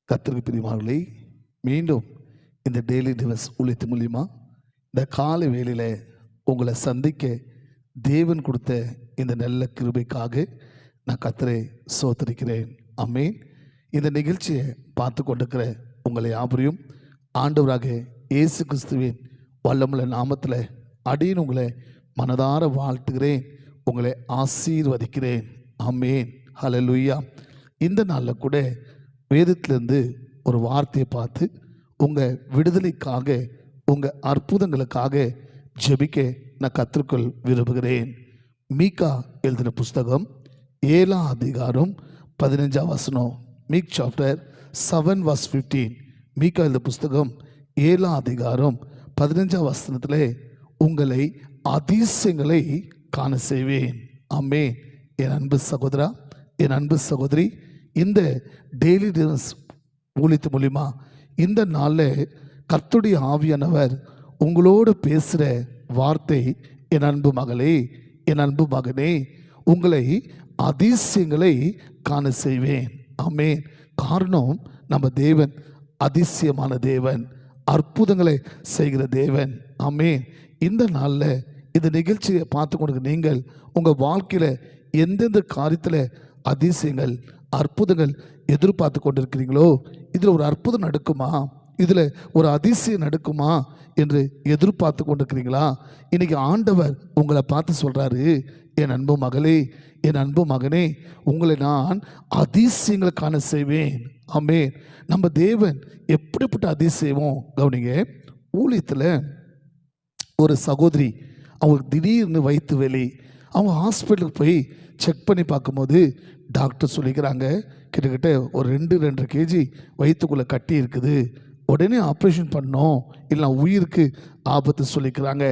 கர்த்தருக்கு பிரியமானவர்களே, மீண்டும் இந்த டெய்லி டிவஸ் ஊழியத்தின் மூலியமா இந்த காலை வேளையில் உங்களை சந்திக்க தேவன் கொடுத்த இந்த நல்ல கிருபைக்காக நான் கர்த்தரை ஸ்தோத்திரிக்கிறேன். ஆமென். இந்த நிகழ்ச்சியை பார்த்து கொண்டிருக்கிற உங்களை யாவரையும் ஆண்டவராக இயேசு கிறிஸ்துவின் வல்லமுள்ள நாமத்தில் அடியின் உங்களை மனதார வாழ்த்துகிறேன், உங்களை ஆசீர்வதிக்கிறேன். ஆமென். ஹல்லேலூயா. இந்த நாளில் கூட வேதத்திலிருந்து ஒரு வார்த்தையை பார்த்து உங்கள் விடுதலைக்காக, உங்கள் அற்புதங்களுக்காக ஜெபிக்க நான் கர்த்தருக்குள் விரும்புகிறேன். மீகா எழுதின புஸ்தகம் 7ஆம் அதிகாரம் 15ஆம் வசனம். மீக் சாப்டர் 7:15. மீகா எழுதின புஸ்தகம் 7ஆம் அதிகாரம் 15ஆம் வசனத்தில் உங்களை அதிசயங்களை காண செய்வேன். ஆமென். என் அன்பு சகோதரா, என் அன்பு சகோதரி, இந்த டெய்லி டிவஸ் ஊழியத்து மூலிமா இந்த நாளில் கர்த்தருடைய ஆவியானவர் உங்களோடு பேசுகிற வார்த்தை, என் அன்பு மகளே, என் அன்பு மகனே, உங்களை அதிசயங்களை காண செய்வேன். ஆமென். காரணம், நம்ம தேவன் அதிசயமான தேவன், அற்புதங்களை செய்கிற தேவன். ஆமென். இந்த நாளில் இந்த நிகழ்ச்சியை பார்த்து கொண்டு நீங்கள் உங்கள் வாழ்க்கையில் எந்தெந்த காரியத்தில் அதிசயங்கள், அற்புதங்கள் எதிர்பார்த்து கொண்டிருக்கிறீங்களோ, இதில் ஒரு அற்புதம் நடக்குமா, இதில் ஒரு அதிசயம் நடக்குமா என்று எதிர்பார்த்து கொண்டிருக்கிறீங்களா? இன்னைக்கு ஆண்டவர் உங்களை பார்த்து சொல்கிறாரு, என் அன்பு மகளே, என் அன்பு மகனே, உங்களை நான் அதிசயங்களை காண செய்வேன். ஆமென். நம்ம தேவன் எப்படிப்பட்ட அதிசயமோ கவனிங்க. ஊழியத்தில் ஒரு சகோதரி, அவங்களுக்கு திடீர்னு வயிற்று வலி, அவங்க ஹாஸ்பிட்டலுக்கு போய் செக் பண்ணி பார்க்கும்போது டாக்டர் சொல்லிக்கிறாங்க, கிட்டத்தட்ட ஒரு 2-2.5 kg வயிற்றுக்குள்ளே கட்டி இருக்குது, உடனே ஆப்ரேஷன் பண்ணோம், இல்லை உயிருக்கு ஆபத்து சொல்லிக்கிறாங்க.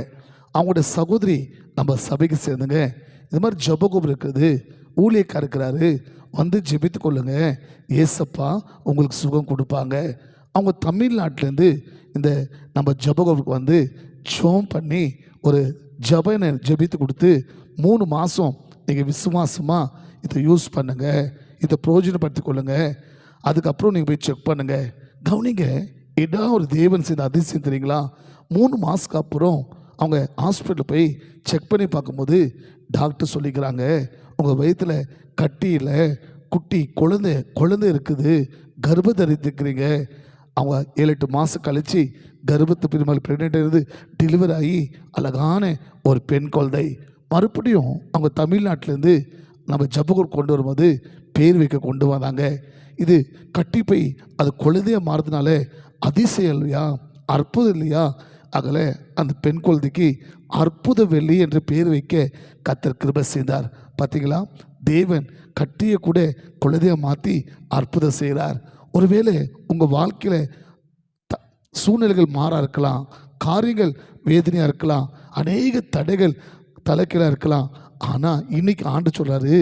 அவங்களுடைய சகோதரி நம்ம சபைக்கு சேர்ந்துங்க, இது மாதிரி ஜெபகோபுரம் இருக்குது, ஊழியக்காரர் இருக்கிறாரு, வந்து ஜெபித்து கொள்ளுங்க, ஏசப்பா உங்களுக்கு சுகம் கொடுப்பாங்க. அவங்க தமிழ்நாட்டிலேருந்து இந்த நம்ம ஜெபகோபுரத்துக்கு வந்து ஜெபம் பண்ணி ஒரு ஜெபனை ஜெபித்து கொடுத்து 3 மாதம் நீங்கள் விசுவாசமாக இதை யூஸ் பண்ணுங்கள், இதை பிரயோஜனப்படுத்தி கொள்ளுங்க, அதுக்கப்புறம் நீங்கள் போய் செக் பண்ணுங்கள். கவனிங்க, இதான் ஒரு தேவன் செய்த அதிசயம் தெரியுங்களா? 3 மாதத்துக்கு அப்புறம் அவங்க ஹாஸ்பிட்டலில் போய் செக் பண்ணி பார்க்கும்போது டாக்டர் சொல்லிக்கிறாங்க, உங்கள் வயிற்றில் கட்டியில் குட்டி குழந்தை இருக்குது, கர்ப்ப தரித்திருக்கிறீங்க. அவங்க 7-8 மாதம் கழித்து கர்ப்பத்து பிரிமல் ப்ரெக்னென்ட் இருந்து டெலிவரி ஆகி அழகான ஒரு பெண் குழந்தை. மறுபடியும் அவங்க தமிழ்நாட்டிலேருந்து நம்ம ஜெபகோபுரம் கொண்டு வரும்போது பேர் வைக்க கொண்டு வந்தாங்க. இது கட்டி போய் அது குழந்தையாக மாறுறதுனால அதிசயம் இல்லையா, அற்புதம் இல்லையா? அதில் அந்த பெண் குழந்தைக்கு அற்புத வெள்ளி என்று பேர் வைக்க கர்த்தர் கிருபை செய்தார். பார்த்தீங்களா? தேவன் கட்டியை கூட குழந்தையாக மாற்றி அற்புதம் செய்கிறார். ஒருவேளை உங்கள் வாழ்க்கையில் சூழ்நிலைகள் மாற இருக்கலாம், காரியங்கள் வேதனையாக இருக்கலாம், அநேக தடைகள் தலைக்கீழாக இருக்கலாம். ஆனால் இன்னைக்கு ஆண்டு சொல்கிறாரு,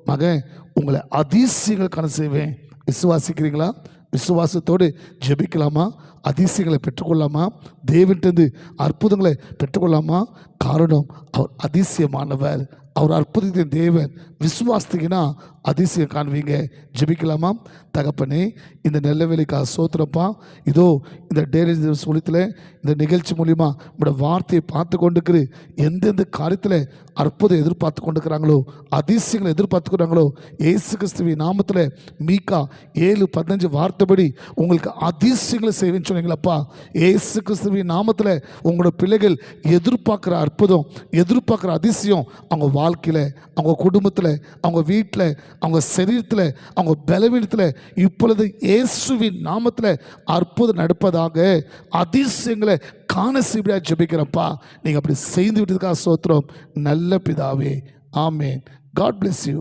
மகன், உங்களை அதிசயங்கள் காண செய்வேன். விசுவாசிக்கிறீங்களா? விசுவாசத்தோடு ஜெபிக்கலாமா? அதிசயங்களை பெற்றுக்கொள்ளாமா? தேவன்கிட்டருந்து அற்புதங்களை பெற்றுக்கொள்ளாமா? காரணம், அவர் அதிசயமானவர், அவர் அற்புதத்தின் தேவன். விசுவாசித்தீங்கன்னா அதிசயம் காண்பீங்க. ஜெபிக்கலாமா? தகப்பனே, இந்த நல்ல வேலைக்காக சோத்திரப்பா. இதோ இந்த டெய்லி ஊழியத்தில் இந்த நிகழ்ச்சி மூலிமா உங்களோட வார்த்தையை பார்த்து கொண்டுக்கிற எந்தெந்த காரியத்தில் அற்புதம் எதிர்பார்த்து கொண்டுக்கிறாங்களோ, அதிசயங்களை எதிர்பார்த்துக்கிறாங்களோ, இயேசு கிறிஸ்துவின் நாமத்தில் மீகா 7:15 வார்த்தைப்படி உங்களுக்கு அதிசயங்களை செய்வேன்னு சொன்னீங்களப்பா. இயேசு கிறிஸ்துவின் நாமத்தில் உங்களோட பிள்ளைகள் எதிர்பார்க்குற அற்புதம், எதிர்பார்க்குற அதிசயம் அவங்க வாழ்க்கையில், அவங்க குடும்பத்தில், அவங்க வீட்டில், அவங்க சரீரத்தில், அவங்க பலவீனத்தில் இப்பொழுது இயேசுவின் நாமத்தில் அற்புதம் நடப்பதாக, அதிசயங்களை காண செய்ய ஜெபிக்கிறப்பா. நீங்கள் அப்படி செய்து விட்டதுக்காக ஸ்தோத்திரம். நல்ல பிதாவே, ஆமென். God bless you.